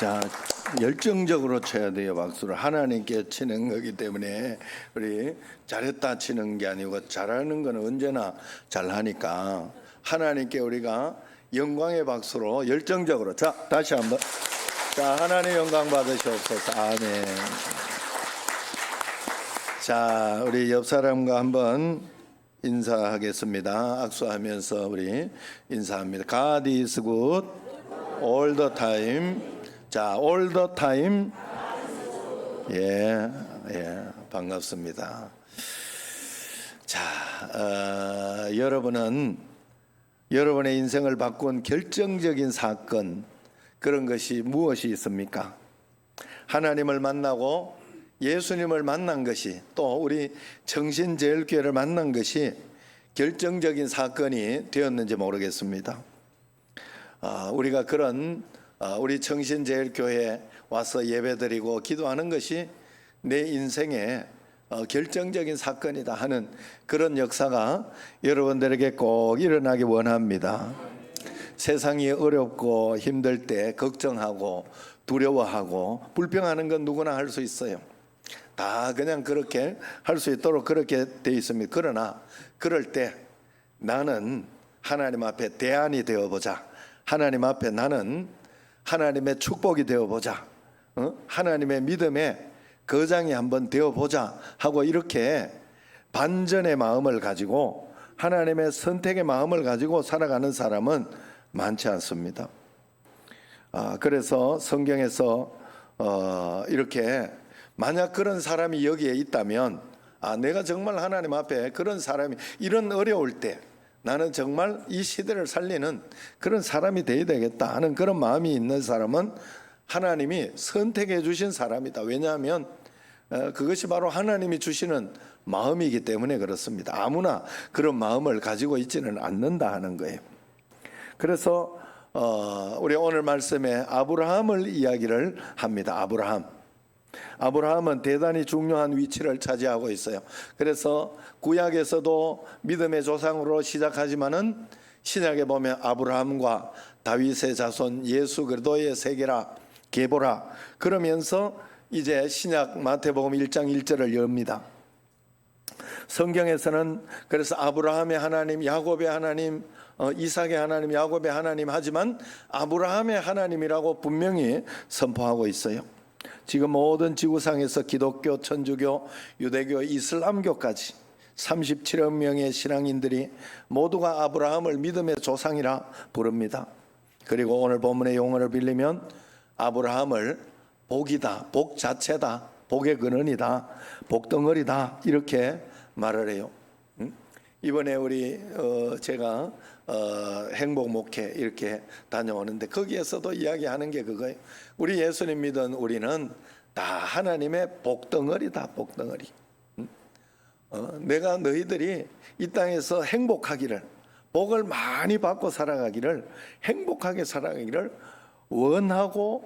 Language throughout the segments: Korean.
자, 열정적으로 쳐야 돼요. 박수를. 하나님께 치는 거기 때문에 우리 잘했다 치는 게 아니고 잘하는 거는 언제나 잘하니까 하나님께 우리가 영광의 박수로 열정적으로. 자, 다시 한번. 자, 하나님 영광 받으시옵소서. 아멘. 자, 우리 옆 사람과 한번 인사하겠습니다. 악수하면서 우리 인사합니다. God is good all the time. 자, all the time. 예, 반갑습니다. 자, 여러분은 여러분의 인생을 바꾼 결정적인 사건, 그런 것이 무엇이 있습니까? 하나님을 만나고 예수님을 만난 것이, 또 우리 청신제일교회를 만난 것이 결정적인 사건이 되었는지 모르겠습니다. 우리가 그런 우리 청신제일교회에 와서 예배드리고 기도하는 것이 내 인생의 결정적인 사건이다 하는 그런 역사가 여러분들에게 꼭 일어나기 원합니다. 세상이 어렵고 힘들 때 걱정하고 두려워하고 불평하는 건 누구나 할 수 있어요. 다 그냥 그렇게 할 수 있도록 그렇게 돼 있습니다. 그러나 그럴 때 나는 하나님 앞에 대안이 되어보자. 하나님 앞에 나는 하나님의 축복이 되어보자. 하나님의 믿음의 거장이 한번 되어보자 하고 이렇게 반전의 마음을 가지고 하나님의 선택의 마음을 가지고 살아가는 사람은 많지 않습니다. 그래서 성경에서 이렇게 만약 그런 사람이 여기에 있다면 내가 정말 하나님 앞에 그런 사람이 이런 어려울 때 나는 정말 이 시대를 살리는 그런 사람이 되어야 되겠다 하는 그런 마음이 있는 사람은 하나님이 선택해 주신 사람이다. 왜냐하면 그것이 바로 하나님이 주시는 마음이기 때문에 그렇습니다. 아무나 그런 마음을 가지고 있지는 않는다 하는 거예요. 그래서 우리 오늘 말씀에 아브라함을 이야기를 합니다. 아브라함은 대단히 중요한 위치를 차지하고 있어요. 그래서 구약에서도 믿음의 조상으로 시작하지만은 신약에 보면 아브라함과 다윗의 자손 예수 그리스도의 세계라 계보라 그러면서 이제 신약 마태복음 1장 1절을 엽니다. 성경에서는 그래서 아브라함의 하나님, 야곱의 하나님, 이삭의 하나님, 야곱의 하나님 하지만 아브라함의 하나님이라고 분명히 선포하고 있어요. 지금 모든 지구상에서 기독교, 천주교, 유대교, 이슬람교까지 37억 명의 신앙인들이 모두가 아브라함을 믿음의 조상이라 부릅니다. 그리고 오늘 본문의 용어를 빌리면 아브라함을 복이다, 복 자체다, 복의 근원이다, 복덩어리다 이렇게 말을 해요. 이번에 우리 제가 행복 목회 이렇게 다녀오는데 거기에서도 이야기하는 게 그거예요. 우리 예수님 믿은 우리는 다 하나님의 복덩어리다, 복덩어리. 내가 너희들이 이 땅에서 행복하기를, 복을 많이 받고 살아가기를, 행복하게 살아가기를 원하노라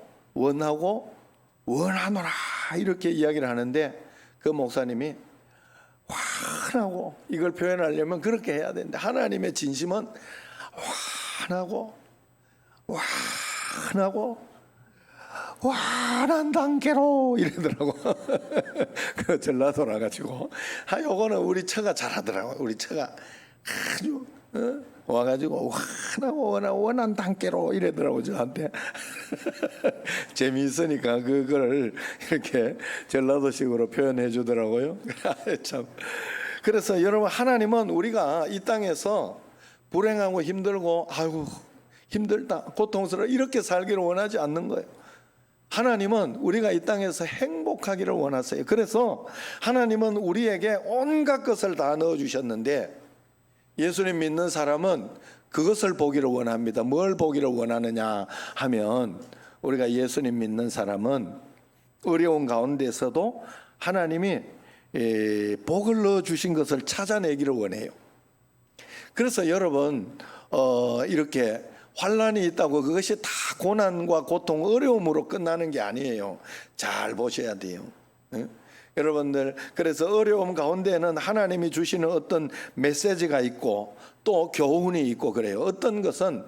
이렇게 이야기를 하는데 그 목사님이 환하고 이걸 표현하려면 그렇게 해야 되는데 하나님의 진심은 환한 단계로 이러더라고. 그 전라도라 가지고 요거는 우리 처가 잘하더라고. 우리 처가 아주 와가지고 환하고 원한 단계로 이러더라고 저한테. 재미있으니까 그걸 이렇게 전라도식으로 표현해 주더라고요. 참. 그래서 여러분 하나님은 우리가 이 땅에서 불행하고 힘들고 아이고 힘들다 고통스러워 이렇게 살기를 원하지 않는 거예요. 하나님은 우리가 이 땅에서 행복하기를 원하세요. 그래서 하나님은 우리에게 온갖 것을 다 넣어주셨는데 예수님 믿는 사람은 그것을 보기를 원합니다. 뭘 보기를 원하느냐 하면 우리가 예수님 믿는 사람은 어려운 가운데서도 하나님이 복을 넣어주신 것을 찾아내기를 원해요. 그래서 여러분 이렇게 환난이 있다고 그것이 다 고난과 고통, 어려움으로 끝나는 게 아니에요. 잘 보셔야 돼요. 여러분들 그래서 어려움 가운데는 하나님이 주시는 어떤 메시지가 있고 또 교훈이 있고 그래요. 어떤 것은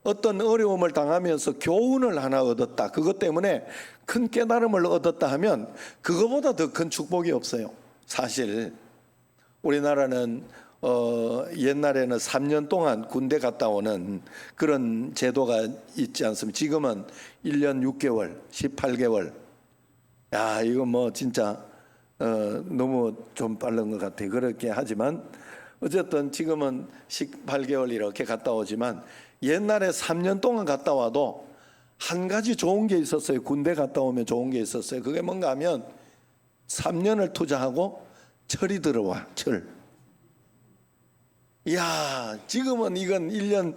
어떤 어려움을 당하면서 교훈을 하나 얻었다, 그것 때문에 큰 깨달음을 얻었다 하면 그거보다 더 큰 축복이 없어요. 사실 우리나라는 옛날에는 3년 동안 군대 갔다 오는 그런 제도가 있지 않습니까? 지금은 1년 6개월, 18개월. 야, 이거 뭐 진짜 너무 좀 빠른 것 같아요. 그렇게 하지만 어쨌든 지금은 18개월 이렇게 갔다 오지만 옛날에 3년 동안 갔다 와도 한 가지 좋은 게 있었어요. 군대 갔다 오면 좋은 게 있었어요. 그게 뭔가 하면 3년을 투자하고 철이 들어와. 철. 이야, 지금은 이건 1년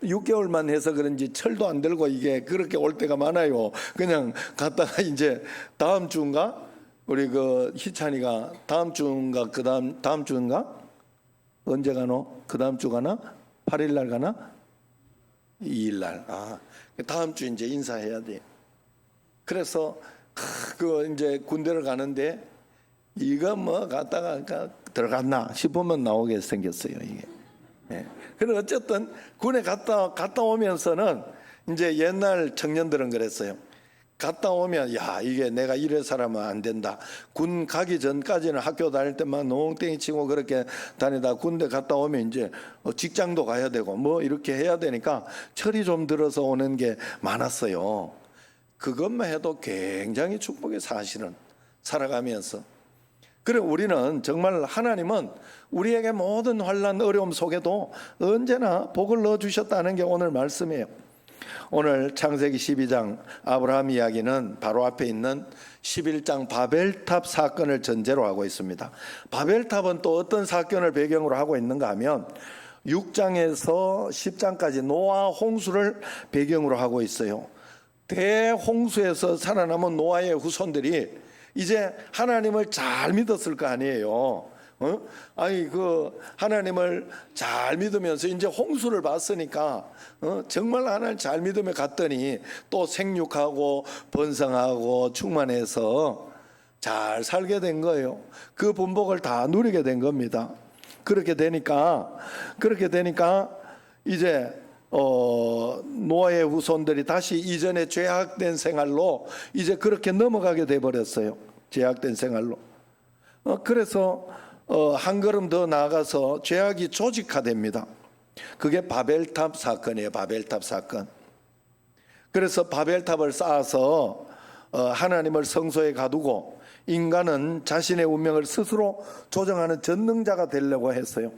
6개월만 해서 그런지 철도 안 들고 이게 그렇게 올 때가 많아요. 그냥 갔다가 이제 다음 주인가 우리 그 희찬이가 다음 주인가 다음 주인가 언제 가노? 그 다음 주 가나? 8일 날 가나? 2일 날. 다음 주 이제 인사해야 돼. 그래서 그 이제 군대를 가는데 이거 뭐 갔다가 들어갔나 싶으면 나오게 생겼어요, 이게. 예. 그래서 어쨌든 군에 갔다 오면서는 이제 옛날 청년들은 그랬어요. 갔다 오면 야, 이게 내가 이래서라면 안 된다. 군 가기 전까지는 학교 다닐 때만 농땡이 치고 그렇게 다니다 군대 갔다 오면 이제 직장도 가야 되고 뭐 이렇게 해야 되니까 철이 좀 들어서 오는 게 많았어요. 그것만 해도 굉장히 축복의 사실은 살아가면서. 그래 우리는 정말 하나님은 우리에게 모든 환난 어려움 속에도 언제나 복을 넣어주셨다는 게 오늘 말씀이에요. 오늘 창세기 12장 아브라함 이야기는 바로 앞에 있는 11장 바벨탑 사건을 전제로 하고 있습니다. 바벨탑은 또 어떤 사건을 배경으로 하고 있는가 하면 6장에서 10장까지 노아 홍수를 배경으로 하고 있어요. 대홍수에서 살아남은 노아의 후손들이 이제 하나님을 잘 믿었을 거 아니에요. 아니 그 하나님을 잘 믿으면서 이제 홍수를 봤으니까 정말 하나님 잘 믿으며 갔더니 또 생육하고 번성하고 충만해서 잘 살게 된 거예요. 그 분복을 다 누리게 된 겁니다. 그렇게 되니까 이제 노아의 후손들이 다시 이전에 죄악된 생활로 이제 그렇게 넘어가게 돼 버렸어요. 죄악된 생활로. 그래서 한 걸음 더 나아가서 죄악이 조직화됩니다. 그게 바벨탑 사건이에요. 바벨탑 사건. 그래서 바벨탑을 쌓아서 하나님을 성소에 가두고 인간은 자신의 운명을 스스로 조정하는 전능자가 되려고 했어요.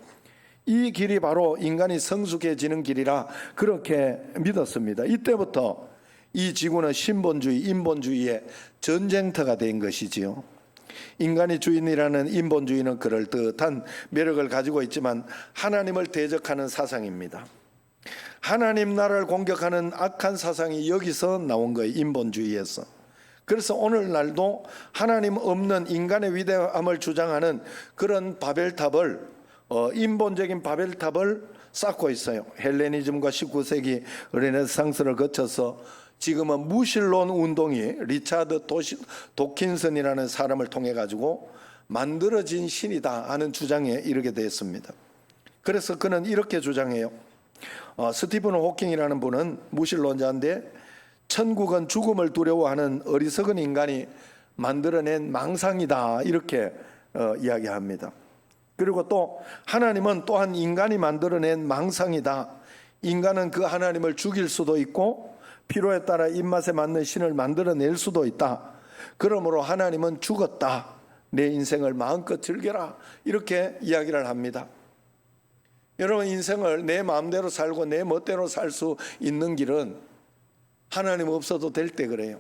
이 길이 바로 인간이 성숙해지는 길이라 그렇게 믿었습니다. 이때부터 이 지구는 신본주의, 인본주의의 전쟁터가 된 것이지요. 인간이 주인이라는 인본주의는 그럴듯한 매력을 가지고 있지만 하나님을 대적하는 사상입니다. 하나님 나라를 공격하는 악한 사상이 여기서 나온 거예요. 인본주의에서. 그래서 오늘날도 하나님 없는 인간의 위대함을 주장하는 그런 바벨탑을 인본적인 바벨탑을 쌓고 있어요. 헬레니즘과 19세기 르네상스를 거쳐서 지금은 무신론 운동이 리차드 도킨슨이라는 사람을 통해 가지고 만들어진 신이다 하는 주장에 이르게 되었습니다. 그래서 그는 이렇게 주장해요. 스티븐 호킹이라는 분은 무신론자인데 천국은 죽음을 두려워하는 어리석은 인간이 만들어낸 망상이다 이렇게 이야기합니다. 그리고 또 하나님은 또한 인간이 만들어낸 망상이다. 인간은 그 하나님을 죽일 수도 있고 필요에 따라 입맛에 맞는 신을 만들어낼 수도 있다. 그러므로 하나님은 죽었다. 내 인생을 마음껏 즐겨라. 이렇게 이야기를 합니다. 여러분 인생을 내 마음대로 살고 내 멋대로 살 수 있는 길은 하나님 없어도 될 때 그래요.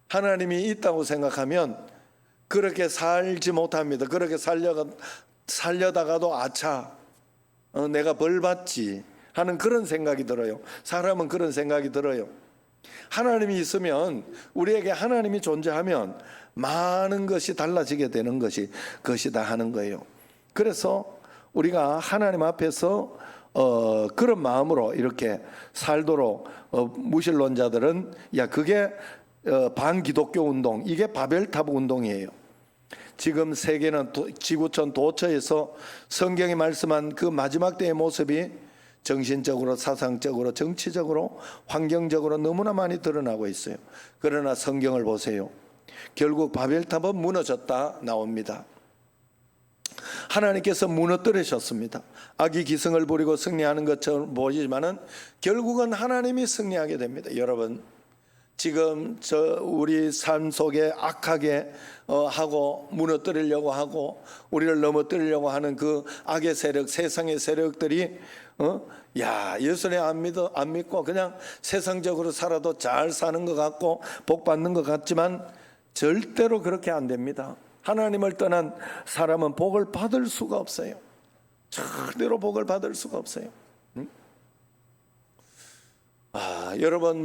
하나님이 있다고 생각하면 그렇게 살지 못합니다. 그렇게 살려다가도 아차 내가 벌 받지 하는 그런 생각이 들어요. 사람은 그런 생각이 들어요. 하나님이 있으면 우리에게 하나님이 존재하면 많은 것이 달라지게 되는 것이 그것이다 하는 거예요. 그래서 우리가 하나님 앞에서 그런 마음으로 이렇게 살도록 무신론자들은 야 그게 반기독교 운동 이게 바벨탑 운동이에요. 지금 세계는 지구촌 도처에서 성경이 말씀한 그 마지막 때의 모습이 정신적으로, 사상적으로, 정치적으로, 환경적으로 너무나 많이 드러나고 있어요. 그러나 성경을 보세요. 결국 바벨탑은 무너졌다 나옵니다. 하나님께서 무너뜨리셨습니다. 악이 기승을 부리고 승리하는 것처럼 보이지만은 결국은 하나님이 승리하게 됩니다. 여러분, 지금 우리 삶 속에 악하게 하고 무너뜨리려고 하고 우리를 넘어뜨리려고 하는 그 악의 세력, 세상의 세력들이 예수님 안 믿고 그냥 세상적으로 살아도 잘 사는 것 같고 복 받는 것 같지만 절대로 그렇게 안 됩니다. 하나님을 떠난 사람은 복을 받을 수가 없어요. 절대로 복을 받을 수가 없어요. 여러분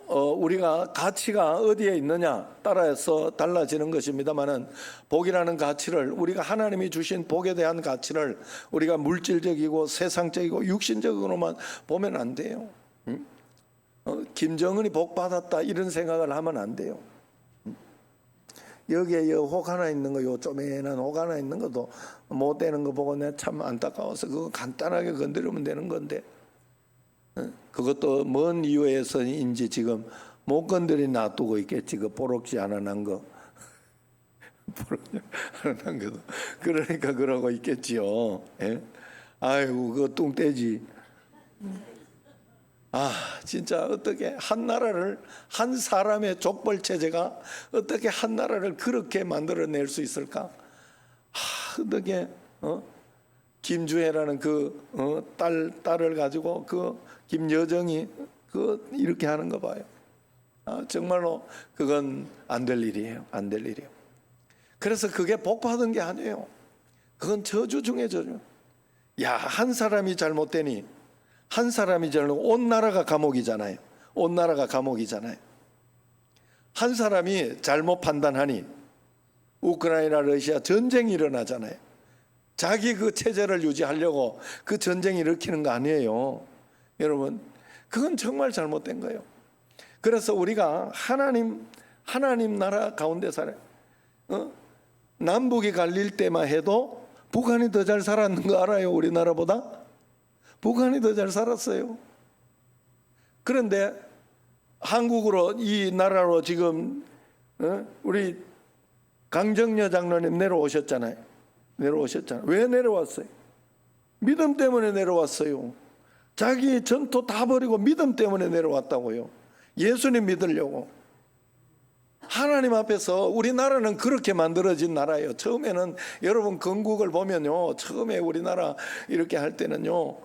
우리가 가치가 어디에 있느냐 따라서 달라지는 것입니다만은 복이라는 가치를 우리가 하나님이 주신 복에 대한 가치를 우리가 물질적이고 세상적이고 육신적으로만 보면 안 돼요. 김정은이 복 받았다 이런 생각을 하면 안 돼요. 여기에 혹 하나 있는 거, 요 쪼매난 혹 하나 있는 것도 못 되는 거 보고 내가 참 안타까워서 그거 간단하게 건드리면 되는 건데 그것도 뭔 이유에서인지 지금 못 건드리 놔두고 있겠지. 그 보록지 하나 난 거. 보록지 하나 난 거도. 그러니까 그러고 있겠지요. 예? 아이고, 그거 뚱떼지. 진짜 어떻게 한 나라를, 한 사람의 족벌 체제가 어떻게 한 나라를 그렇게 만들어낼 수 있을까? 어떻게, 김주혜라는 딸을 가지고 김여정이 이렇게 하는 거 봐요. 정말로 그건 안 될 일이에요. 안 될 일이에요. 그래서 그게 복 받은 게 아니에요. 그건 저주 중에 저주. 한 사람이 잘못되니 한 사람이 온 나라가 감옥이잖아요. 온 나라가 감옥이잖아요. 한 사람이 잘못 판단하니 우크라이나 러시아 전쟁이 일어나잖아요. 자기 그 체제를 유지하려고 그 전쟁 일으키는 거 아니에요. 여러분, 그건 정말 잘못된 거예요. 그래서 우리가 하나님 나라 가운데 살아요. 남북이 갈릴 때만 해도 북한이 더 잘 살았는 거 알아요? 우리나라보다? 북한이 더 잘 살았어요. 그런데 한국으로 이 나라로 지금 우리 강정여 장로님 내려오셨잖아요. 왜 내려왔어요? 믿음 때문에 내려왔어요. 자기 전토 다 버리고 믿음 때문에 내려왔다고요. 예수님 믿으려고. 하나님 앞에서 우리나라는 그렇게 만들어진 나라예요. 처음에는 여러분 건국을 보면요, 처음에 우리나라 이렇게 할 때는요,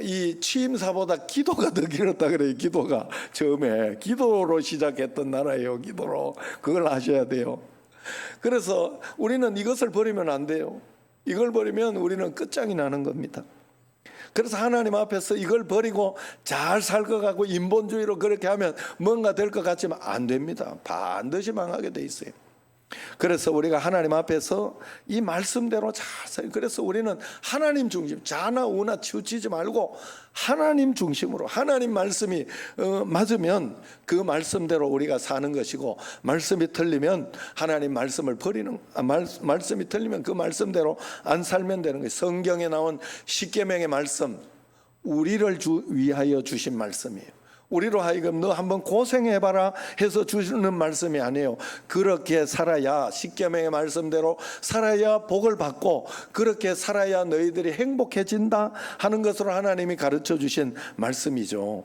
이 취임사보다 기도가 더 길었다 그래요. 기도가 처음에 기도로 시작했던 나라예요. 기도로. 그걸 아셔야 돼요. 그래서 우리는 이것을 버리면 안 돼요. 이걸 버리면 우리는 끝장이 나는 겁니다. 그래서 하나님 앞에서 이걸 버리고 잘 살 것 같고 인본주의로 그렇게 하면 뭔가 될 것 같지만 안 됩니다. 반드시 망하게 돼 있어요. 그래서 우리가 하나님 앞에서 이 말씀대로 잘 살아요. 그래서 우리는 하나님 중심, 자나 우나 치우치지 말고 하나님 중심으로, 하나님 말씀이 맞으면 그 말씀대로 우리가 사는 것이고, 말씀이 틀리면 하나님 말씀을 버리는, 말씀이 틀리면 그 말씀대로 안 살면 되는 거예요. 성경에 나온 십계명의 말씀, 우리를 위하여 주신 말씀이에요. 우리로 하여금 너 한번 고생해봐라 해서 주시는 말씀이 아니에요. 그렇게 살아야, 십계명의 말씀대로 살아야 복을 받고 그렇게 살아야 너희들이 행복해진다 하는 것으로 하나님이 가르쳐 주신 말씀이죠.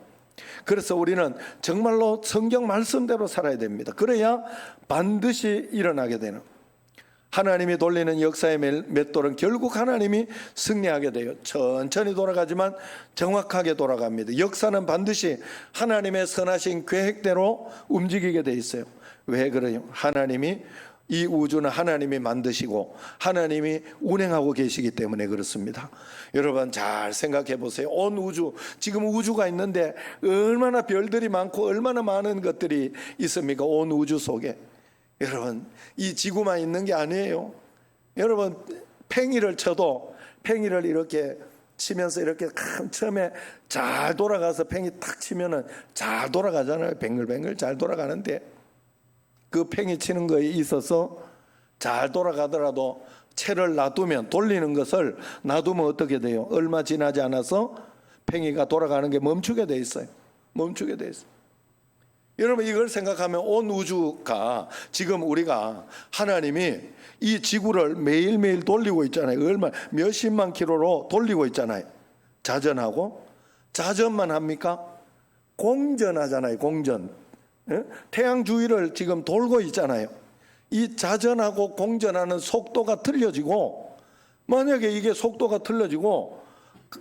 그래서 우리는 정말로 성경 말씀대로 살아야 됩니다. 그래야 반드시 일어나게 되는, 하나님이 돌리는 역사의 맷돌은 결국 하나님이 승리하게 돼요. 천천히 돌아가지만 정확하게 돌아갑니다. 역사는 반드시 하나님의 선하신 계획대로 움직이게 돼 있어요. 왜 그래요? 하나님이, 이 우주는 하나님이 만드시고 하나님이 운행하고 계시기 때문에 그렇습니다. 여러분 잘 생각해 보세요. 온 우주, 지금 우주가 있는데 얼마나 별들이 많고 얼마나 많은 것들이 있습니까? 온 우주 속에. 여러분, 이 지구만 있는 게 아니에요. 여러분, 팽이를 쳐도, 팽이를 이렇게 치면서 이렇게 처음에 잘 돌아가서 팽이 탁 치면은 잘 돌아가잖아요. 뱅글뱅글 잘 돌아가는데, 그 팽이 치는 거에 있어서 잘 돌아가더라도 채를 놔두면, 돌리는 것을 놔두면 어떻게 돼요? 얼마 지나지 않아서 팽이가 돌아가는 게 멈추게 돼 있어요. 멈추게 돼 있어요. 여러분 이걸 생각하면 온 우주가 지금 우리가 하나님이 이 지구를 매일매일 돌리고 있잖아요. 얼마 몇십만 킬로로 돌리고 있잖아요. 자전하고 자전만 합니까? 공전하잖아요. 공전. 태양 주위를 지금 돌고 있잖아요. 이 자전하고 공전하는 속도가 틀려지고 만약에 이게 속도가 틀려지고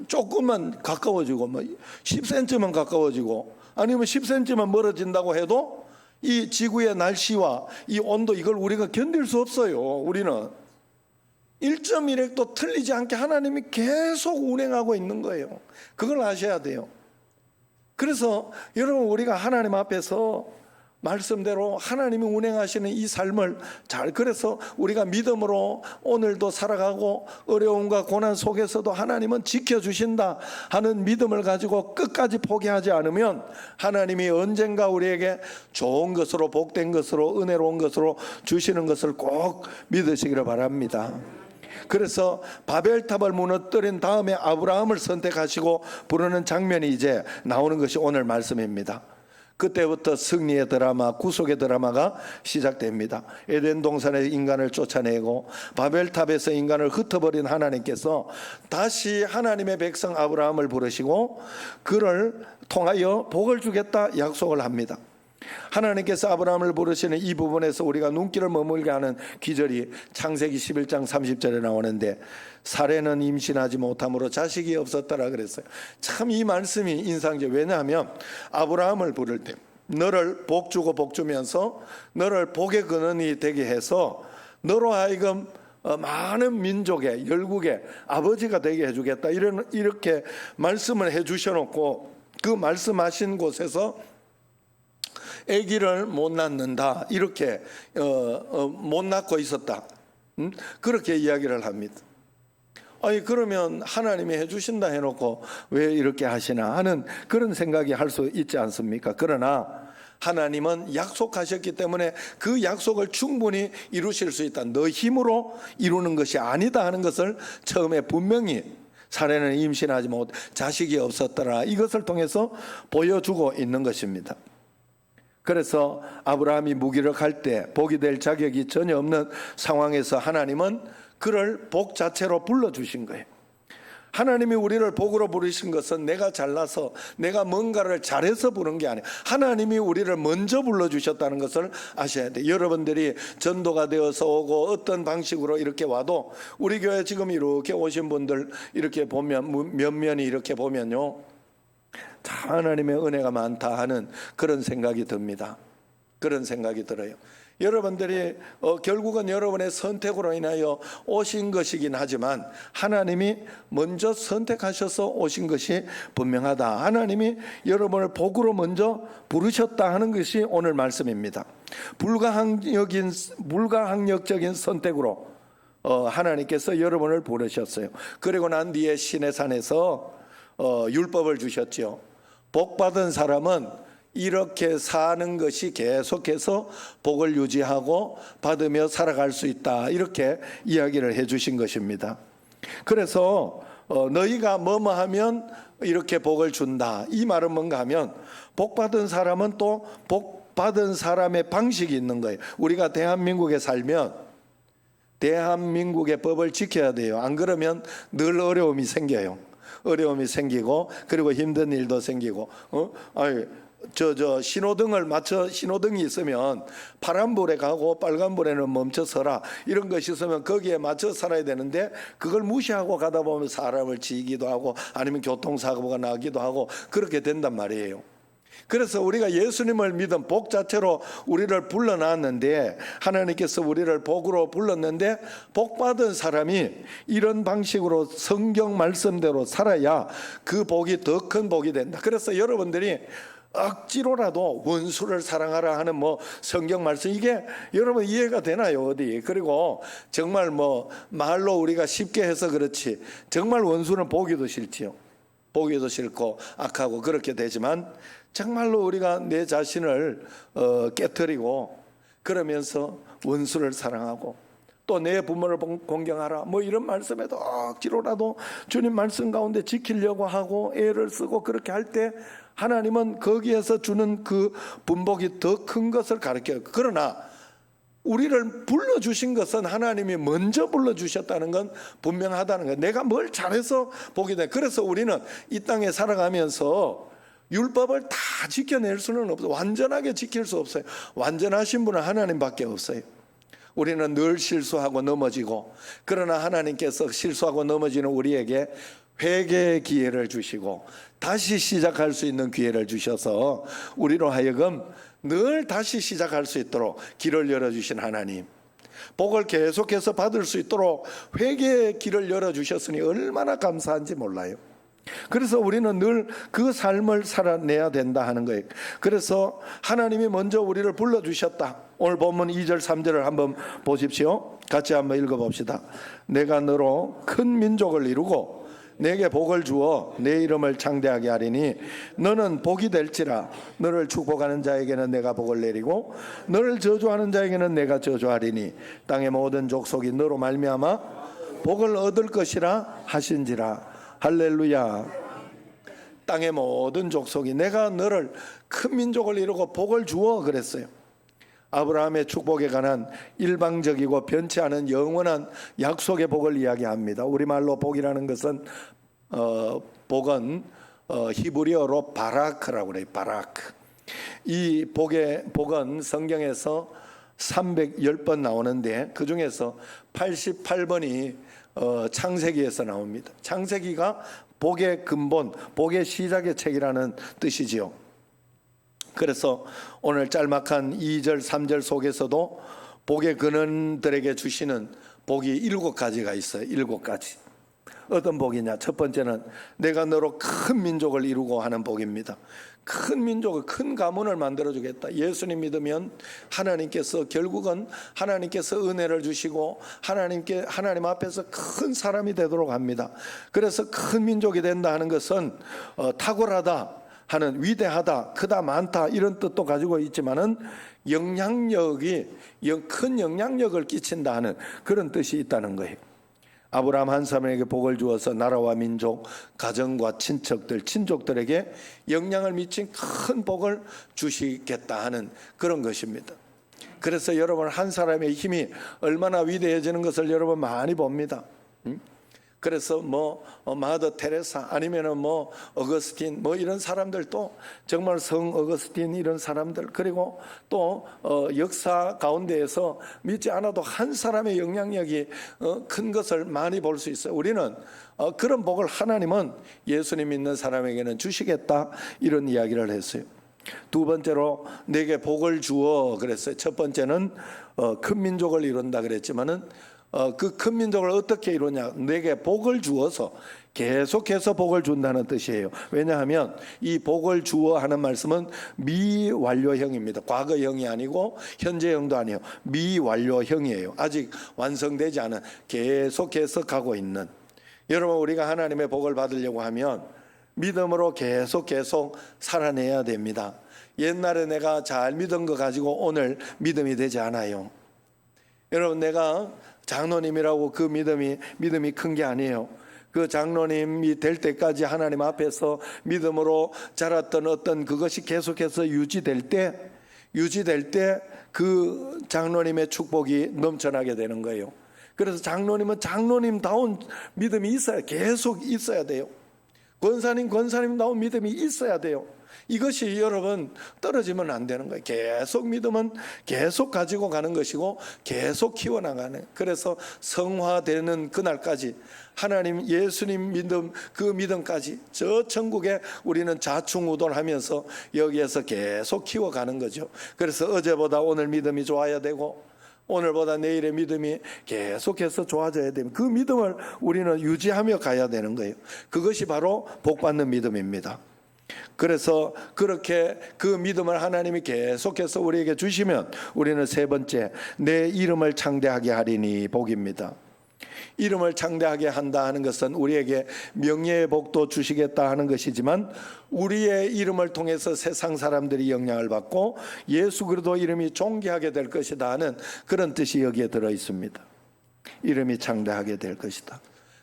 조금만 가까워지고 뭐 10cm만 가까워지고 아니면 10cm만 멀어진다고 해도 이 지구의 날씨와 이 온도 이걸 우리가 견딜 수 없어요. 우리는 1.1핵도 틀리지 않게 하나님이 계속 운행하고 있는 거예요. 그걸 아셔야 돼요. 그래서 여러분 우리가 하나님 앞에서 말씀대로 하나님이 운행하시는 이 삶을 잘 그래서 우리가 믿음으로 오늘도 살아가고 어려움과 고난 속에서도 하나님은 지켜주신다 하는 믿음을 가지고 끝까지 포기하지 않으면 하나님이 언젠가 우리에게 좋은 것으로 복된 것으로 은혜로운 것으로 주시는 것을 꼭 믿으시기를 바랍니다. 그래서 바벨탑을 무너뜨린 다음에 아브라함을 선택하시고 부르는 장면이 이제 나오는 것이 오늘 말씀입니다. 그때부터 승리의 드라마, 구속의 드라마가 시작됩니다. 에덴 동산에 인간을 쫓아내고 바벨탑에서 인간을 흩어버린 하나님께서 다시 하나님의 백성 아브라함을 부르시고 그를 통하여 복을 주겠다 약속을 합니다. 하나님께서 아브라함을 부르시는 이 부분에서 우리가 눈길을 머물게 하는 기절이 창세기 11장 30절에 나오는데 사례는 임신하지 못함으로 자식이 없었더라 그랬어요. 참 이 말씀이 인상적. 왜냐하면 아브라함을 부를 때 너를 복 주고 복 주면서 너를 복의 근원이 되게 해서 너로 하여금 많은 민족의 열국의 아버지가 되게 해주겠다 이렇게 말씀을 해주셔놓고 그 말씀하신 곳에서 아기를 못 낳는다 이렇게 못 낳고 있었다 그렇게 이야기를 합니다. 아니 그러면 하나님이 해주신다 해놓고 왜 이렇게 하시나 하는 그런 생각이 할 수 있지 않습니까? 그러나 하나님은 약속하셨기 때문에 그 약속을 충분히 이루실 수 있다. 너 힘으로 이루는 것이 아니다 하는 것을 처음에 분명히 사례는 임신하지 못 자식이 없었더라 이것을 통해서 보여주고 있는 것입니다. 그래서 아브라함이 무기력할 때 복이 될 자격이 전혀 없는 상황에서 하나님은 그를 복 자체로 불러주신 거예요. 하나님이 우리를 복으로 부르신 것은 내가 잘나서 내가 뭔가를 잘해서 부른 게 아니에요. 하나님이 우리를 먼저 불러주셨다는 것을 아셔야 돼요. 여러분들이 전도가 되어서 오고 어떤 방식으로 이렇게 와도 우리 교회 지금 이렇게 오신 분들 이렇게 보면 면면이 이렇게 보면요 참 하나님의 은혜가 많다 하는 그런 생각이 듭니다. 그런 생각이 들어요. 여러분들이 결국은 여러분의 선택으로 인하여 오신 것이긴 하지만 하나님이 먼저 선택하셔서 오신 것이 분명하다. 하나님이 여러분을 복으로 먼저 부르셨다 하는 것이 오늘 말씀입니다. 불가항력적인 선택으로 하나님께서 여러분을 부르셨어요. 그리고 난 뒤에 시내산에서 율법을 주셨죠. 복받은 사람은 이렇게 사는 것이 계속해서 복을 유지하고 받으며 살아갈 수 있다 이렇게 이야기를 해 주신 것입니다. 그래서 너희가 뭐뭐 하면 이렇게 복을 준다 이 말은 뭔가 하면 복받은 사람은 또 복받은 사람의 방식이 있는 거예요. 우리가 대한민국에 살면 대한민국의 법을 지켜야 돼요. 안 그러면 늘 어려움이 생겨요. 어려움이 생기고 그리고 힘든 일도 생기고 신호등을 맞춰 신호등이 있으면 파란불에 가고 빨간불에는 멈춰 서라 이런 것이 있으면 거기에 맞춰 살아야 되는데 그걸 무시하고 가다 보면 사람을 치기도 하고 아니면 교통사고가 나기도 하고 그렇게 된단 말이에요. 그래서 우리가 예수님을 믿은 복 자체로 우리를 불러놨는데 하나님께서 우리를 복으로 불렀는데 복받은 사람이 이런 방식으로 성경 말씀대로 살아야 그 복이 더 큰 복이 된다. 그래서 여러분들이 억지로라도 원수를 사랑하라 하는 성경 말씀 이게 여러분 이해가 되나요 어디? 그리고 정말 말로 우리가 쉽게 해서 그렇지 정말 원수는 보기도 싫지요. 보기도 싫고 악하고 그렇게 되지만 정말로 우리가 내 자신을 깨트리고 그러면서 원수를 사랑하고 또 내 부모를 공경하라. 뭐 이런 말씀에도 억지로라도 주님 말씀 가운데 지키려고 하고 애를 쓰고 그렇게 할 때 하나님은 거기에서 주는 그 분복이 더 큰 것을 가르쳐요. 그러나 우리를 불러주신 것은 하나님이 먼저 불러주셨다는 건 분명하다는 거예요. 내가 뭘 잘해서 복이 돼. 그래서 우리는 이 땅에 살아가면서 율법을 다 지켜낼 수는 없어요. 완전하게 지킬 수 없어요. 완전하신 분은 하나님밖에 없어요. 우리는 늘 실수하고 넘어지고, 그러나 하나님께서 실수하고 넘어지는 우리에게 회개의 기회를 주시고 다시 시작할 수 있는 기회를 주셔서 우리로 하여금 늘 다시 시작할 수 있도록 길을 열어주신 하나님, 복을 계속해서 받을 수 있도록 회개의 길을 열어주셨으니 얼마나 감사한지 몰라요. 그래서 우리는 늘 그 삶을 살아내야 된다 하는 거예요. 그래서 하나님이 먼저 우리를 불러주셨다. 오늘 본문 2절 3절을 한번 보십시오. 같이 한번 읽어봅시다. 내가 너로 큰 민족을 이루고 내게 복을 주어 내 이름을 창대하게 하리니 너는 복이 될지라. 너를 축복하는 자에게는 내가 복을 내리고 너를 저주하는 자에게는 내가 저주하리니 땅의 모든 족속이 너로 말미암아 복을 얻을 것이라 하신지라. 할렐루야. 땅의 모든 족속이, 내가 너를 큰 민족을 이루고 복을 주어 그랬어요. 아브라함의 축복에 관한 일방적이고 변치 않은 영원한 약속의 복을 이야기합니다. 우리말로 복이라는 것은 복은 히브리어로 바라크라고 그래요. 바라크. 이 복은 성경에서 310번 나오는데 그 중에서 88번이 창세기에서 나옵니다. 창세기가 복의 근본, 복의 시작의 책이라는 뜻이지요. 그래서 오늘 짤막한 2절 3절 속에서도 복의 근원들에게 주시는 복이 7가지가 있어요. 7가지. 어떤 복이냐? 첫 번째는 내가 너로 큰 민족을 이루고 하는 복입니다. 큰 민족을, 큰 가문을 만들어주겠다. 예수님 믿으면 하나님께서 결국은 하나님께서 은혜를 주시고 하나님 앞에서 큰 사람이 되도록 합니다. 그래서 큰 민족이 된다 하는 것은 탁월하다 하는, 위대하다, 크다, 많다 이런 뜻도 가지고 있지만은 큰 영향력을 끼친다 하는 그런 뜻이 있다는 거예요. 아브라함 한 사람에게 복을 주어서 나라와 민족, 가정과 친족들에게 영향을 미친 큰 복을 주시겠다 하는 그런 것입니다. 그래서 여러분, 한 사람의 힘이 얼마나 위대해지는 것을 여러분 많이 봅니다. 그래서 마더 테레사 아니면은 어거스틴 이런 사람들도 정말 성 어거스틴 이런 사람들, 그리고 또 역사 가운데에서 믿지 않아도 한 사람의 영향력이 큰 것을 많이 볼 수 있어요. 우리는 그런 복을 하나님은 예수님 믿는 사람에게는 주시겠다 이런 이야기를 했어요. 두 번째로 내게 복을 주어 그랬어요. 첫 번째는 큰 민족을 이룬다 그랬지만은 그 큰 민족을 어떻게 이루냐? 내게 복을 주어서 계속해서 복을 준다는 뜻이에요. 왜냐하면 이 복을 주어 하는 말씀은 미완료형입니다. 과거형이 아니고 현재형도 아니에요. 미완료형이에요. 아직 완성되지 않은, 계속해서 가고 있는. 여러분, 우리가 하나님의 복을 받으려고 하면 믿음으로 계속 살아내야 됩니다. 옛날에 내가 잘 믿은 거 가지고 오늘 믿음이 되지 않아요. 여러분, 내가 장로님이라고 그 믿음이 큰 게 아니에요. 그 장로님이 될 때까지 하나님 앞에서 믿음으로 자랐던 어떤 그것이 계속해서 유지될 때 그 장로님의 축복이 넘쳐나게 되는 거예요. 그래서 장로님은 장로님다운 믿음이 계속 있어야 돼요. 권사님다운 믿음이 있어야 돼요. 이것이 여러분 떨어지면 안 되는 거예요. 계속 믿음은 계속 가지고 가는 것이고 계속 키워나가는. 그래서 성화되는 그날까지 하나님 예수님 믿음, 그 믿음까지 저 천국에 우리는 좌충우돌하면서 여기에서 계속 키워가는 거죠. 그래서 어제보다 오늘 믿음이 좋아야 되고 오늘보다 내일의 믿음이 계속해서 좋아져야 됩니다. 그 믿음을 우리는 유지하며 가야 되는 거예요. 그것이 바로 복받는 믿음입니다. 그래서 그렇게 그 믿음을 하나님이 계속해서 우리에게 주시면 우리는 세 번째, 내 이름을 창대하게 하리니 복입니다. 이름을 창대하게 한다 하는 것은 우리에게 명예의 복도 주시겠다 하는 것이지만 우리의 이름을 통해서 세상 사람들이 영향을 받고 예수 그리스도 이름이 존귀하게 될 것이다 하는 그런 뜻이 여기에 들어 있습니다. 이름이 창대하게 될 것이다.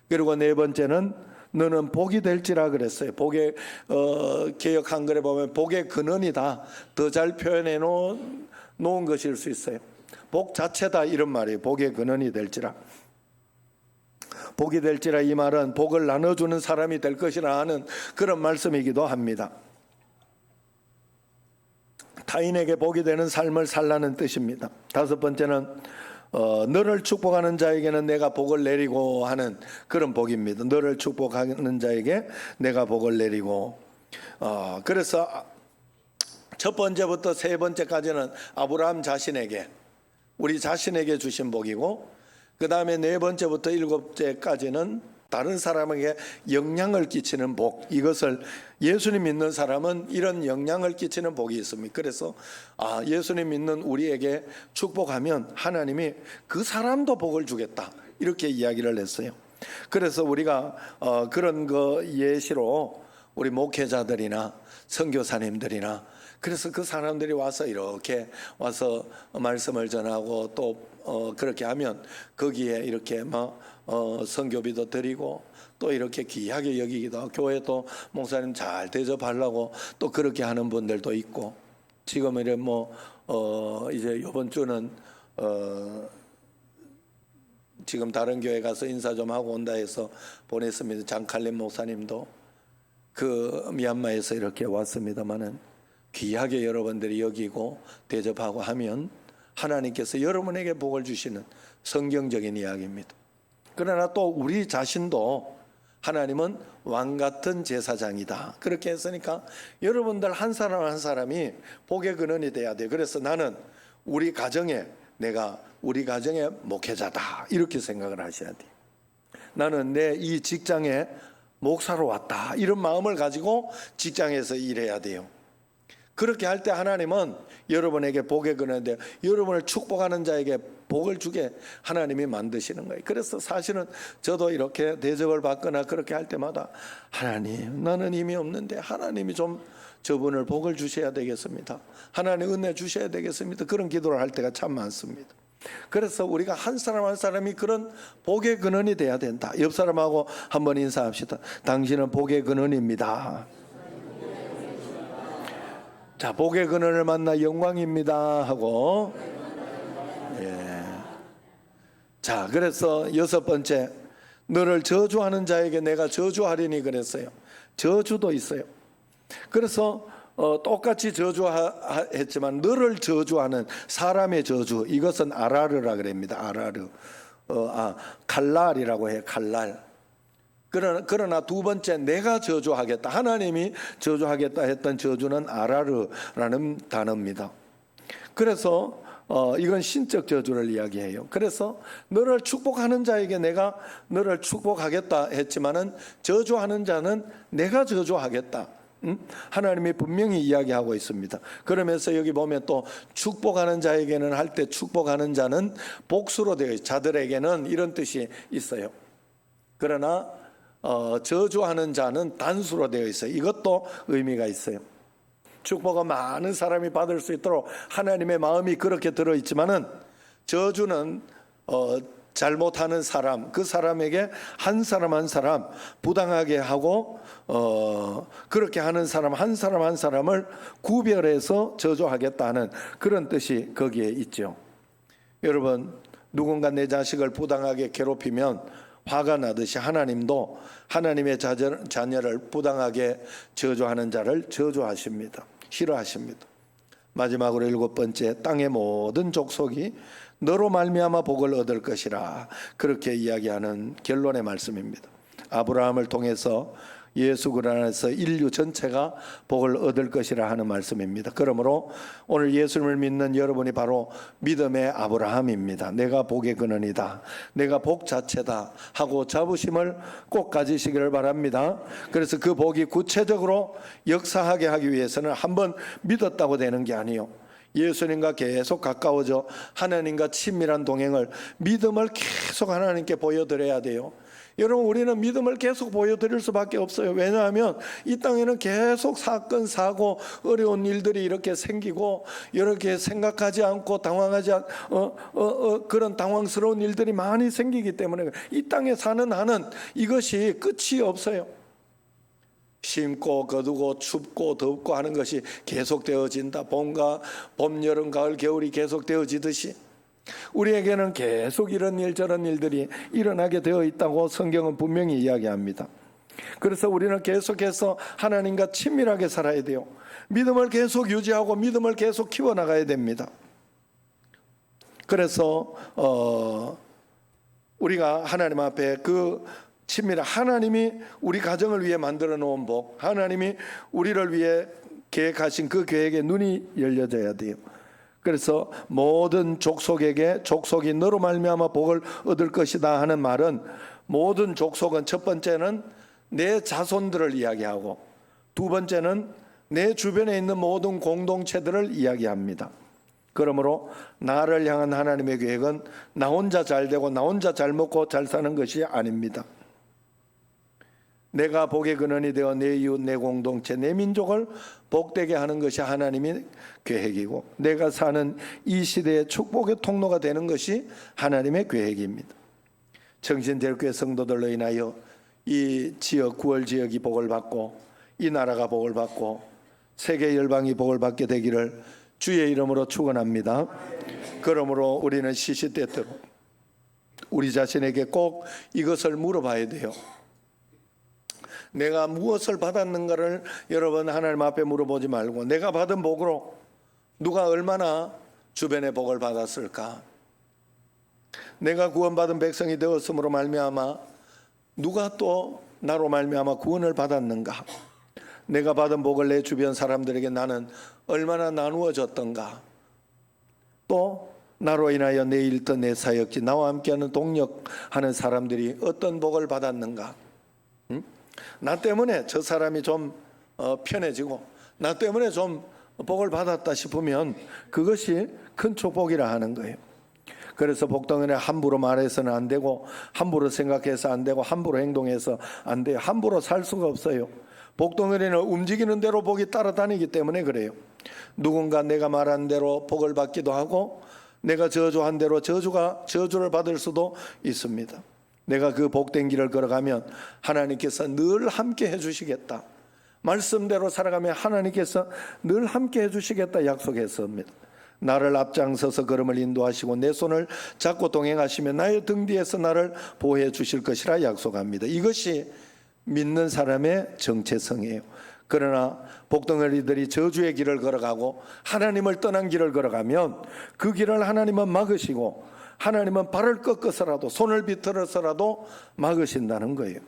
그리고 네 번째는 너는 복이 될지라 그랬어요. 복의 개역 한글에 보면 복의 근원이다. 더 잘 표현해 놓은 것일 수 있어요. 복 자체다 이런 말이에요. 복의 근원이 될지라. 복이 될지라 이 말은 복을 나눠주는 사람이 될 것이라 하는 그런 말씀이기도 합니다. 타인에게 복이 되는 삶을 살라는 뜻입니다. 다섯 번째는 너를 축복하는 자에게는 내가 복을 내리고 하는 그런 복입니다. 너를 축복하는 자에게 내가 복을 내리고 그래서 첫 번째부터 세 번째까지는 아브라함 자신에게 우리 자신에게 주신 복이고 그 다음에 네 번째부터 일곱째까지는 다른 사람에게 영향을 끼치는 복, 이것을 예수님 믿는 사람은 이런 영향을 끼치는 복이 있습니다. 그래서 예수님 믿는 우리에게 축복하면 하나님이 그 사람도 복을 주겠다 이렇게 이야기를 했어요. 그래서 우리가 그런 거 예시로 우리 목회자들이나 선교사님들이나 그래서 그 사람들이 와서 이렇게 와서 말씀을 전하고 또 그렇게 하면 거기에 이렇게 선교비도 드리고 또 이렇게 귀하게 여기기도 하고 교회도 목사님 잘 대접하려고 또 그렇게 하는 분들도 있고 지금은 이제 이번 주는 지금 다른 교회 가서 인사 좀 하고 온다 해서 보냈습니다. 장칼림 목사님도 그 미얀마에서 이렇게 왔습니다마는 귀하게 여러분들이 여기고 대접하고 하면 하나님께서 여러분에게 복을 주시는 성경적인 이야기입니다. 그러나 또 우리 자신도 하나님은 왕 같은 제사장이다 그렇게 했으니까 여러분들 한 사람 한 사람이 복의 근원이 돼야 돼요. 그래서 나는 우리 가정의 목회자다 이렇게 생각을 하셔야 돼요. 나는 내 이 직장에 목사로 왔다 이런 마음을 가지고 직장에서 일해야 돼요. 그렇게 할 때 하나님은 여러분에게 복의 근원인데 여러분을 축복하는 자에게 복을 주게 하나님이 만드시는 거예요. 그래서 사실은 저도 이렇게 대접을 받거나 그렇게 할 때마다 하나님 나는 힘이 없는데 하나님이 좀 저분을 복을 주셔야 되겠습니다. 하나님 은혜 주셔야 되겠습니다. 그런 기도를 할 때가 참 많습니다. 그래서 우리가 한 사람 한 사람이 그런 복의 근원이 돼야 된다. 옆 사람하고 한번 인사합시다. 당신은 복의 근원입니다. 자, 복의 근원을 만나 영광입니다 하고 자, 그래서 여섯 번째 너를 저주하는 자에게 내가 저주하리니 그랬어요. 저주도 있어요. 그래서 똑같이 저주했지만 너를 저주하는 사람의 저주 이것은 아라르라 그럽니다. 아라르 칼날이라고 해요. 칼날. 그러나 두 번째 내가 저주하겠다 하나님이 저주하겠다 했던 저주는 아라르라는 단어입니다. 그래서 이건 신적 저주를 이야기해요. 그래서 너를 축복하는 자에게 내가 너를 축복하겠다 했지만은 저주하는 자는 내가 저주하겠다 하나님이 분명히 이야기하고 있습니다. 그러면서 여기 보면 또 축복하는 자에게는 할 때 축복하는 자는 복수로 되어 있어요. 자들에게는 이런 뜻이 있어요. 그러나 저주하는 자는 단수로 되어 있어요. 이것도 의미가 있어요. 축복을 많은 사람이 받을 수 있도록 하나님의 마음이 그렇게 들어있지만은 저주는 잘못하는 사람 그 사람에게 한 사람 한 사람 부당하게 하고 그렇게 하는 사람 한 사람을 구별해서 저주하겠다는 그런 뜻이 거기에 있죠. 여러분 누군가 내 자식을 부당하게 괴롭히면 화가 나듯이 하나님도 하나님의 자녀를 부당하게 저주하는 자를 저주하십니다. 싫어하십니다. 마지막으로 일곱 번째 땅의 모든 족속이 너로 말미암아 복을 얻을 것이라 그렇게 이야기하는 결론의 말씀입니다. 아브라함을 통해서 예수 그리스도 안에서 인류 전체가 복을 얻을 것이라 하는 말씀입니다. 그러므로 오늘 예수님을 믿는 여러분이 바로 믿음의 아브라함입니다. 내가 복의 근원이다. 내가 복 자체다 하고 자부심을 꼭 가지시기를 바랍니다. 그래서 그 복이 구체적으로 역사하게 하기 위해서는 한번 믿었다고 되는 게 아니에요. 예수님과 계속 가까워져 하나님과 친밀한 동행을 믿음을 계속 하나님께 보여드려야 돼요. 여러분, 우리는 믿음을 계속 보여드릴 수밖에 없어요. 왜냐하면 이 땅에는 계속 사건, 사고, 어려운 일들이 이렇게 생기고, 이렇게 생각하지 않고 당황하지 그런 당황스러운 일들이 많이 생기기 때문에 이 땅에 사는 한은 이것이 끝이 없어요. 심고 거두고 춥고 덥고 하는 것이 계속되어진다. 봄, 여름, 가을, 겨울이 계속되어지듯이 우리에게는 계속 이런 일 저런 일들이 일어나게 되어 있다고 성경은 분명히 이야기합니다. 그래서 우리는 계속해서 하나님과 친밀하게 살아야 돼요. 믿음을 계속 유지하고 믿음을 계속 키워나가야 됩니다. 그래서 우리가 하나님 앞에 그 친밀한, 하나님이 우리 가정을 위해 만들어 놓은 복, 하나님이 우리를 위해 계획하신 그 계획에 눈이 열려져야 돼요. 그래서 모든 족속에게 족속이 너로 말미암아 복을 얻을 것이다 하는 말은, 모든 족속은 첫 번째는 내 자손들을 이야기하고, 두 번째는 내 주변에 있는 모든 공동체들을 이야기합니다. 그러므로 나를 향한 하나님의 계획은 나 혼자 잘 되고 나 혼자 잘 먹고 잘 사는 것이 아닙니다. 내가 복의 근원이 되어 내 이웃, 내 공동체, 내 민족을 복되게 하는 것이 하나님의 계획이고, 내가 사는 이 시대의 축복의 통로가 되는 것이 하나님의 계획입니다. 청신제일교회 성도들로 인하여 이 지역, 9월 지역이 복을 받고 이 나라가 복을 받고 세계 열방이 복을 받게 되기를 주의 이름으로 축원합니다. 그러므로 우리는 시시때때로 우리 자신에게 꼭 이것을 물어봐야 돼요. 내가 무엇을 받았는가를 여러분 하나님 앞에 물어보지 말고, 내가 받은 복으로 누가 얼마나 주변의 복을 받았을까? 내가 구원받은 백성이 되었으므로 말미암아 누가 또 나로 말미암아 구원을 받았는가? 내가 받은 복을 내 주변 사람들에게 나는 얼마나 나누어 줬던가? 또 나로 인하여 내 일터, 내 사역지, 나와 함께하는 동력하는 사람들이 어떤 복을 받았는가? 나 때문에 저 사람이 좀 편해지고 나 때문에 좀 복을 받았다 싶으면 그것이 큰 축복이라 하는 거예요. 그래서 복덩이는 함부로 말해서는 안 되고, 함부로 생각해서 안 되고, 함부로 행동해서 안 돼요. 함부로 살 수가 없어요. 복덩이는 움직이는 대로 복이 따라다니기 때문에 그래요. 누군가 내가 말한 대로 복을 받기도 하고, 내가 저주한 대로 저주를 받을 수도 있습니다. 내가 그 복된 길을 걸어가면 하나님께서 늘 함께 해주시겠다. 말씀대로 살아가면 하나님께서 늘 함께 해주시겠다 약속했습니다. 나를 앞장서서 걸음을 인도하시고 내 손을 잡고 동행하시면 나의 등 뒤에서 나를 보호해 주실 것이라 약속합니다. 이것이 믿는 사람의 정체성이에요. 그러나 복덩어리들이 저주의 길을 걸어가고 하나님을 떠난 길을 걸어가면 그 길을 하나님은 막으시고, 하나님은 발을 꺾어서라도 손을 비틀어서라도 막으신다는 거예요.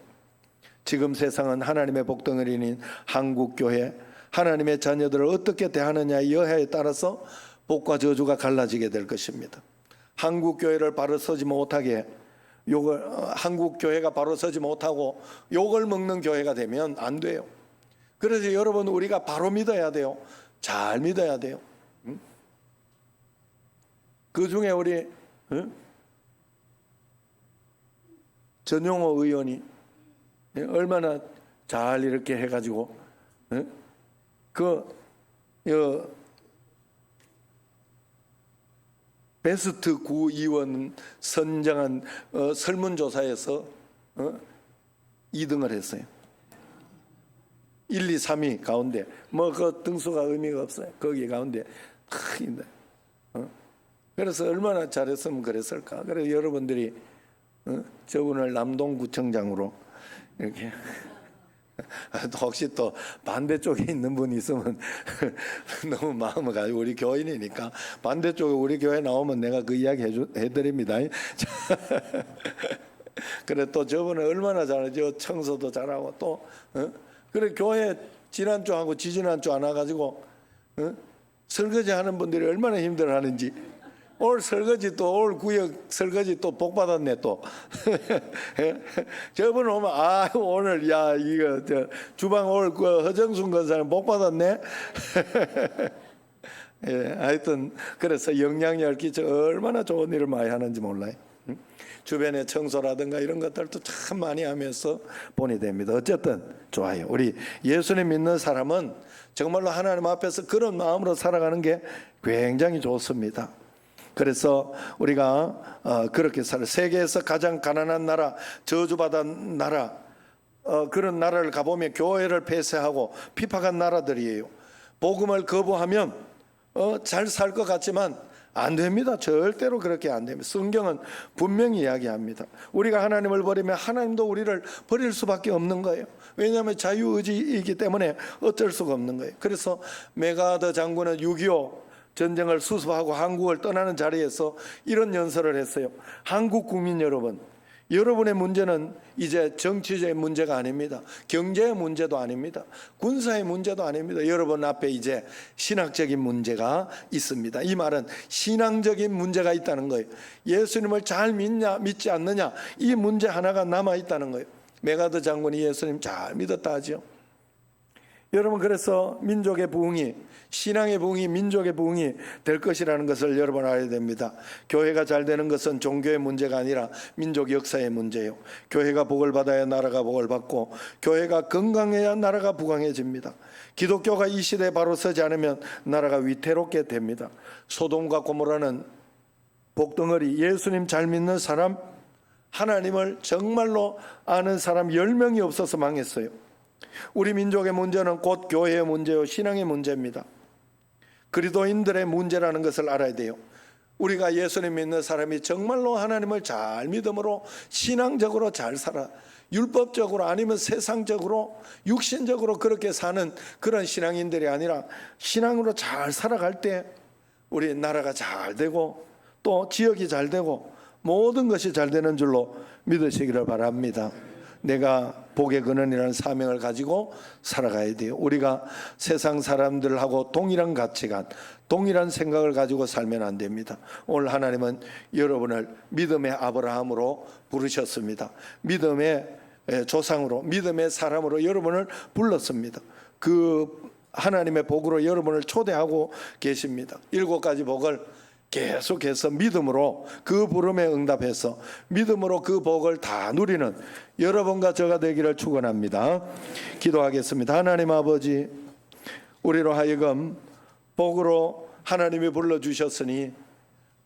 지금 세상은 하나님의 복덩어리인 한국교회, 하나님의 자녀들을 어떻게 대하느냐의 여하에 따라서 복과 저주가 갈라지게 될 것입니다. 한국교회를 바로 서지 못하게 한국교회가 바로 서지 못하고 욕을 먹는 교회가 되면 안 돼요. 그래서 여러분, 우리가 바로 믿어야 돼요. 잘 믿어야 돼요. 그 중에 우리 전용호 의원이 얼마나 잘 이렇게 해가지고 베스트 구의원 선정한 설문조사에서 2등을 했어요. 1, 2, 3위 가운데 그 등수가 의미가 없어요. 거기 가운데 탁 있네. 그래서 얼마나 잘했으면 그랬을까. 그래서 여러분들이 저분을 남동구청장으로 이렇게 혹시 또 반대쪽에 있는 분이 있으면 너무 마음을 가지고, 우리 교인이니까 반대쪽에 우리 교회 나오면 내가 그 이야기 해드립니다. 그래 또 저분은 얼마나 잘하죠. 청소도 잘하고 또 그래 교회 지난주하고 지지난주 안 와가지고 설거지 하는 분들이 얼마나 힘들어하는지, 올 설거지 또 올 구역 설거지 또 복 받았네 또. 저분 오면 오늘 야 이거 주방 올 그 허정순 권사님 복 받았네. 예, 하여튼 그래서 영향력 끼쳐 얼마나 좋은 일을 많이 하는지 몰라요. 주변의 청소라든가 이런 것들도 참 많이 하면서 보내야 됩니다. 어쨌든 좋아요. 우리 예수님 믿는 사람은 정말로 하나님 앞에서 그런 마음으로 살아가는 게 굉장히 좋습니다. 그래서 우리가 그렇게 세계에서 가장 가난한 나라, 저주받은 나라, 그런 나라를 가보면 교회를 폐쇄하고 핍박한 나라들이에요. 복음을 거부하면 잘 살 것 같지만 안 됩니다. 절대로 그렇게 안 됩니다. 성경은 분명히 이야기합니다. 우리가 하나님을 버리면 하나님도 우리를 버릴 수밖에 없는 거예요. 왜냐하면 자유의지이기 때문에 어쩔 수가 없는 거예요. 그래서 메가더 장군은 6.25 전쟁을 수습하고 한국을 떠나는 자리에서 이런 연설을 했어요. 한국 국민 여러분, 여러분의 문제는 이제 정치적인 문제가 아닙니다. 경제의 문제도 아닙니다. 군사의 문제도 아닙니다. 여러분 앞에 이제 신학적인 문제가 있습니다. 이 말은 신앙적인 문제가 있다는 거예요. 예수님을 잘 믿냐 믿지 않느냐, 이 문제 하나가 남아 있다는 거예요. 메가더 장군이 예수님 잘 믿었다 하죠. 여러분, 그래서 민족의 부흥이, 신앙의 부흥이 민족의 부흥이 될 것이라는 것을 여러분 알아야 됩니다. 교회가 잘 되는 것은 종교의 문제가 아니라 민족 역사의 문제예요. 교회가 복을 받아야 나라가 복을 받고, 교회가 건강해야 나라가 부강해집니다. 기독교가 이 시대에 바로 서지 않으면 나라가 위태롭게 됩니다. 소돔과 고모라는 복덩어리, 예수님 잘 믿는 사람, 하나님을 정말로 아는 사람 10명이 없어서 망했어요. 우리 민족의 문제는 곧 교회의 문제요, 신앙의 문제입니다. 그리스도인들의 문제라는 것을 알아야 돼요. 우리가 예수님 믿는 사람이 정말로 하나님을 잘 믿음으로 신앙적으로 잘 살아, 율법적으로 아니면 세상적으로 육신적으로 그렇게 사는 그런 신앙인들이 아니라 신앙으로 잘 살아갈 때 우리 나라가 잘 되고 또 지역이 잘 되고 모든 것이 잘 되는 줄로 믿으시기를 바랍니다. 내가 복의 근원이라는 사명을 가지고 살아가야 돼요. 우리가 세상 사람들하고 동일한 가치관, 동일한 생각을 가지고 살면 안 됩니다. 오늘 하나님은 여러분을 믿음의 아브라함으로 부르셨습니다. 믿음의 조상으로, 믿음의 사람으로 여러분을 불렀습니다. 그 하나님의 복으로 여러분을 초대하고 계십니다. 7가지 복을 계속해서 믿음으로 그 부름에 응답해서 믿음으로 그 복을 다 누리는 여러분과 저가 되기를 축원합니다. 기도하겠습니다. 하나님 아버지, 우리로 하여금 복으로 하나님이 불러주셨으니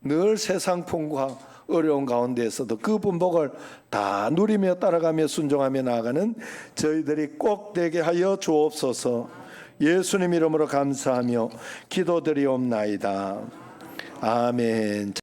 늘 세상 풍과 어려운 가운데에서도 그 분복을 다 누리며 따라가며 순종하며 나아가는 저희들이 꼭 되게 하여 주옵소서. 예수님 이름으로 감사하며 기도드리옵나이다. 아멘.